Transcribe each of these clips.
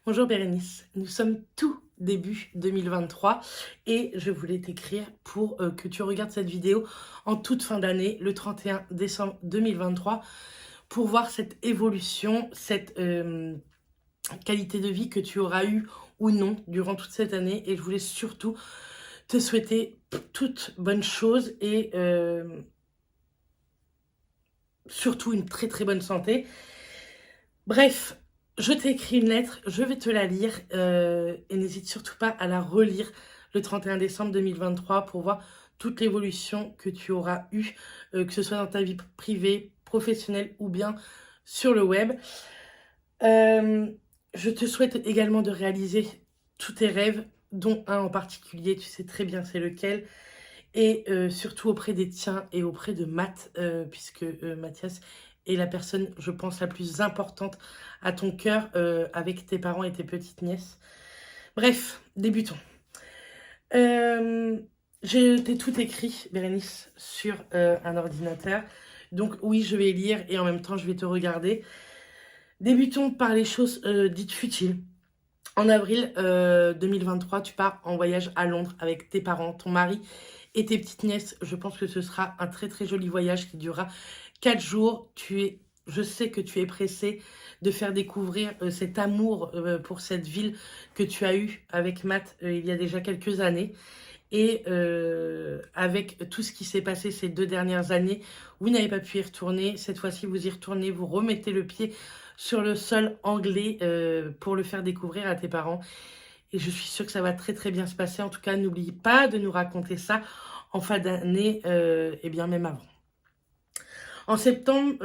Bonjour Bérénice, nous sommes tout début 2023 et je voulais t'écrire pour que tu regardes cette vidéo en toute fin d'année, le 31 décembre 2023, pour voir cette évolution, cette qualité de vie que tu auras eue ou non durant toute cette année. Et je voulais surtout te souhaiter toutes bonnes choses et surtout une très très bonne santé. Bref, je t'ai écrit une lettre, je vais te la lire et n'hésite surtout pas à la relire le 31 décembre 2023 pour voir toute l'évolution que tu auras eue, que ce soit dans ta vie privée, professionnelle ou bien sur le web. Euh, je te souhaite également de réaliser tous tes rêves, dont un en particulier, tu sais très bien c'est lequel, et surtout auprès des tiens et auprès de Matt, puisque Mathias est la personne, je pense, la plus importante à ton cœur avec tes parents et tes petites nièces. Bref, débutons. Je t'ai tout écrit, Bérénice, sur un ordinateur. Donc oui, je vais lire et en même temps, je vais te regarder. Débutons par les choses dites futiles. En avril 2023, tu pars en voyage à Londres avec tes parents, ton mari et tes petites nièces. Je pense que ce sera un très très joli voyage qui durera 4 jours. Je sais que tu es pressé de faire découvrir cet amour pour cette ville que tu as eu avec Matt il y a déjà quelques années. Et avec tout ce qui s'est passé ces 2 dernières années, vous n'avez pas pu y retourner. Cette fois-ci, vous y retournez, vous remettez le pied sur le sol anglais pour le faire découvrir à tes parents. Et je suis sûre que ça va très très bien se passer. En tout cas, n'oublie pas de nous raconter ça en fin d'année et bien même avant. En septembre,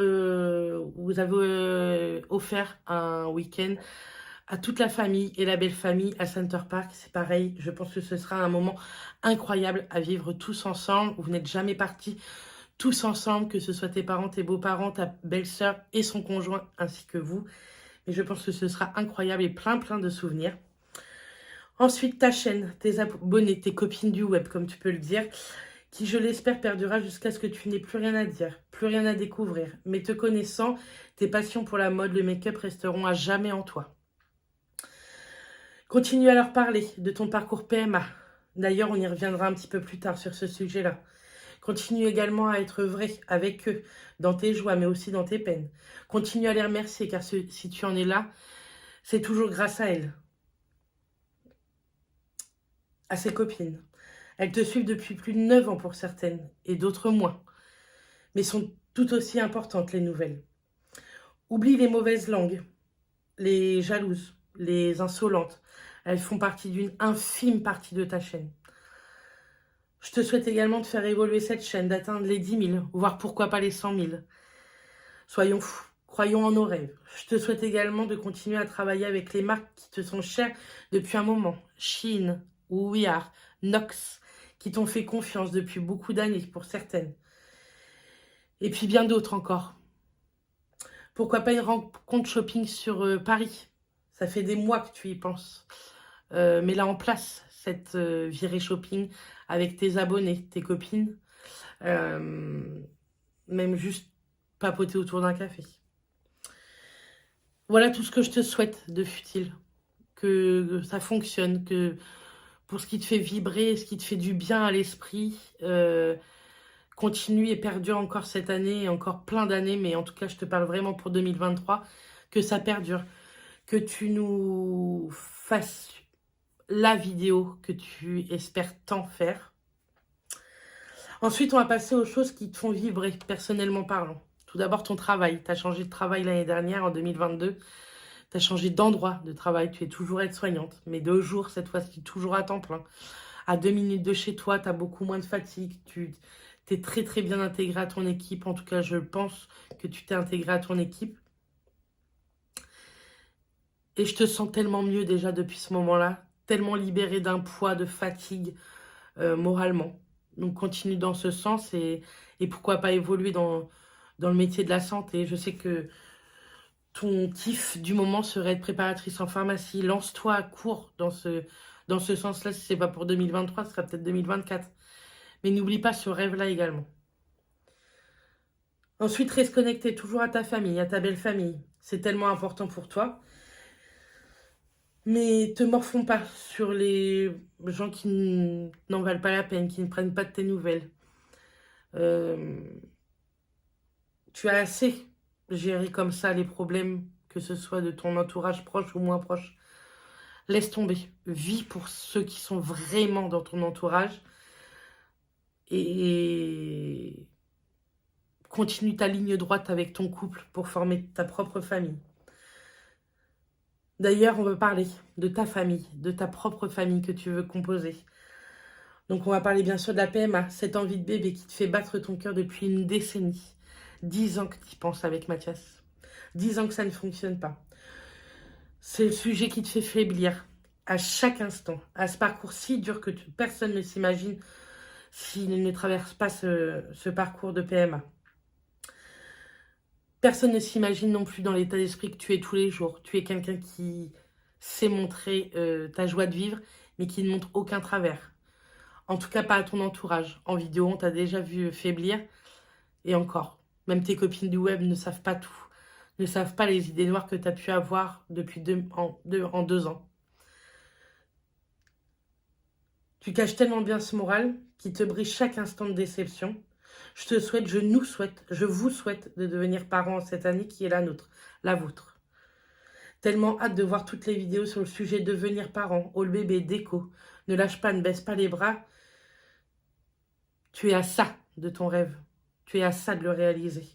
vous avez offert un week-end à toute la famille et la belle famille à Center Park. C'est pareil, je pense que ce sera un moment incroyable à vivre tous ensemble. Vous n'êtes jamais partis tous ensemble, que ce soit tes parents, tes beaux-parents, ta belle-sœur et son conjoint, ainsi que vous. Mais je pense que ce sera incroyable et plein plein de souvenirs. Ensuite, ta chaîne, tes abonnés, tes copines du web, comme tu peux le dire, qui, je l'espère, perdurera jusqu'à ce que tu n'aies plus rien à dire, plus rien à découvrir. Mais te connaissant, tes passions pour la mode, le make-up resteront à jamais en toi. Continue à leur parler de ton parcours PMA. D'ailleurs, on y reviendra un petit peu plus tard sur ce sujet-là. Continue également à être vrai avec eux, dans tes joies, mais aussi dans tes peines. Continue à les remercier, car si tu en es là, c'est toujours grâce à elles, à ses copines. Elles te suivent depuis plus de 9 ans pour certaines, et d'autres moins. Mais sont tout aussi importantes, les nouvelles. Oublie les mauvaises langues, les jalouses, les insolentes. Elles font partie d'une infime partie de ta chaîne. Je te souhaite également de faire évoluer cette chaîne, d'atteindre les 10 000, voire pourquoi pas les 100 000. Soyons fous, croyons en nos rêves. Je te souhaite également de continuer à travailler avec les marques qui te sont chères depuis un moment. Shein, We Are, Nox, qui t'ont fait confiance depuis beaucoup d'années pour certaines. Et puis bien d'autres encore. Pourquoi pas une rencontre shopping sur Paris? Ça fait des mois que tu y penses. Mets-la en place, cette virée shopping, avec tes abonnés, tes copines. Même juste papoter autour d'un café. Voilà tout ce que je te souhaite de futile. Que ça fonctionne, que pour ce qui te fait vibrer, ce qui te fait du bien à l'esprit, continue et perdure encore cette année et encore plein d'années, mais en tout cas, je te parle vraiment pour 2023, que ça perdure, que tu nous fasses la vidéo que tu espères tant faire. Ensuite, on va passer aux choses qui te font vibrer, personnellement parlant. Tout d'abord, ton travail. Tu as changé de travail l'année dernière, en 2022. Tu as changé d'endroit de travail. Tu es toujours aide-soignante, mais 2 jours, cette fois-ci, toujours à temps plein. À 2 minutes de chez toi, tu as beaucoup moins de fatigue. Tu t'es très, très bien intégré à ton équipe. En tout cas, je pense que tu t'es intégré à ton équipe. Et je te sens tellement mieux déjà depuis ce moment-là. Tellement libérée d'un poids, de fatigue moralement. Donc continue dans ce sens et pourquoi pas évoluer dans le métier de la santé. Je sais que ton kiff du moment serait être préparatrice en pharmacie. Lance-toi à court dans ce sens-là. Si c'est pas pour 2023, ce sera peut-être 2024. Mais n'oublie pas ce rêve-là également. Ensuite, reste connecté toujours à ta famille, à ta belle famille. C'est tellement important pour toi. Mais te morfonds pas sur les gens qui n'en valent pas la peine, qui ne prennent pas de tes nouvelles. Euh, Tu as assez géré comme ça les problèmes, que ce soit de ton entourage proche ou moins proche. Laisse tomber. Vis pour ceux qui sont vraiment dans ton entourage et continue ta ligne droite avec ton couple pour former ta propre famille. D'ailleurs, on va parler de ta famille, de ta propre famille que tu veux composer. Donc, on va parler bien sûr de la PMA, cette envie de bébé qui te fait battre ton cœur depuis une décennie. 10 ans que tu y penses avec Mathias. 10 ans que ça ne fonctionne pas. C'est le sujet qui te fait faiblir à chaque instant, à ce parcours si dur que personne ne s'imagine s'il ne traverse pas ce parcours de PMA. Personne ne s'imagine non plus dans l'état d'esprit que tu es tous les jours. Tu es quelqu'un qui sait montrer ta joie de vivre, mais qui ne montre aucun travers. En tout cas, pas à ton entourage. En vidéo, on t'a déjà vu faiblir. Et encore, même tes copines du web ne savent pas tout. Ne savent pas les idées noires que tu as pu avoir depuis en 2 ans. Tu caches tellement bien ce moral qui te brise chaque instant de déception. Je te souhaite, je nous souhaite, je vous souhaite de devenir parents cette année qui est la nôtre, la vôtre. Tellement hâte de voir toutes les vidéos sur le sujet devenir parent, all bébé, déco. Ne lâche pas, ne baisse pas les bras. Tu es à ça de ton rêve. Tu es à ça de le réaliser.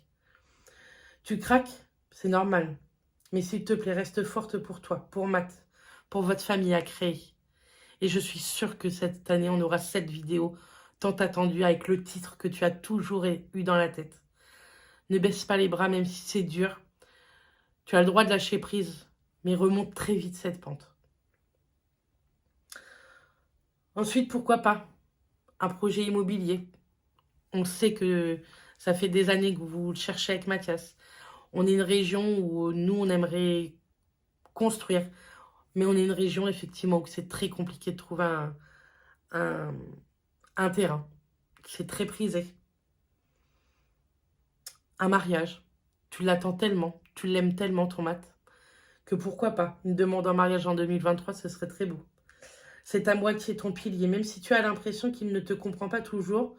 Tu craques, c'est normal. Mais s'il te plaît, reste forte pour toi, pour Matt, pour votre famille à créer. Et je suis sûre que cette année, on aura cette vidéo tant attendue avec le titre que tu as toujours eu dans la tête. Ne baisse pas les bras même si c'est dur. Tu as le droit de lâcher prise, mais remonte très vite cette pente. Ensuite, pourquoi pas un projet immobilier. On sait que ça fait des années que vous le cherchez avec Mathias. On est une région où nous, on aimerait construire. Mais on est une région, effectivement, où c'est très compliqué de trouver un, un terrain. C'est très prisé. Un mariage. Tu l'attends tellement, tu l'aimes tellement, ton Matt, que pourquoi pas. Une demande en mariage en 2023, ce serait très beau. C'est à moitié ton pilier, même si tu as l'impression qu'il ne te comprend pas toujours,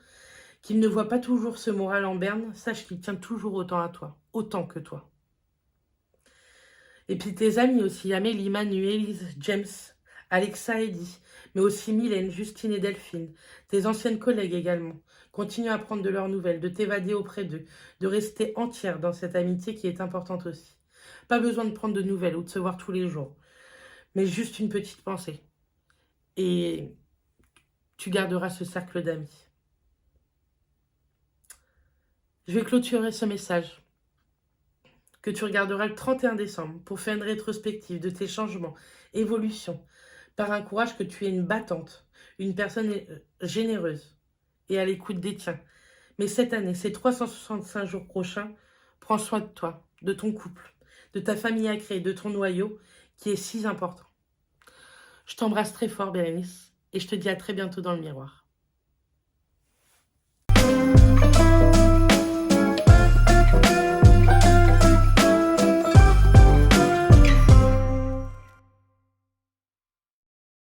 qu'il ne voit pas toujours ce moral en berne, sache qu'il tient toujours autant à toi, autant que toi. Et puis tes amis aussi, Amélie, Manu, Élise, James, Alexa, Eddie, mais aussi Mylène, Justine et Delphine, tes anciennes collègues également. Continue à prendre de leurs nouvelles, de t'évader auprès d'eux, de rester entière dans cette amitié qui est importante aussi. Pas besoin de prendre de nouvelles ou de se voir tous les jours, mais juste une petite pensée. Et tu garderas ce cercle d'amis. Je vais clôturer ce message que tu regarderas le 31 décembre pour faire une rétrospective de tes changements, évolutions, par un courage que tu es une battante, une personne généreuse et à l'écoute des tiens. Mais cette année, ces 365 jours prochains, prends soin de toi, de ton couple, de ta famille à créer, de ton noyau qui est si important. Je t'embrasse très fort, Bérénice, et je te dis à très bientôt dans le miroir.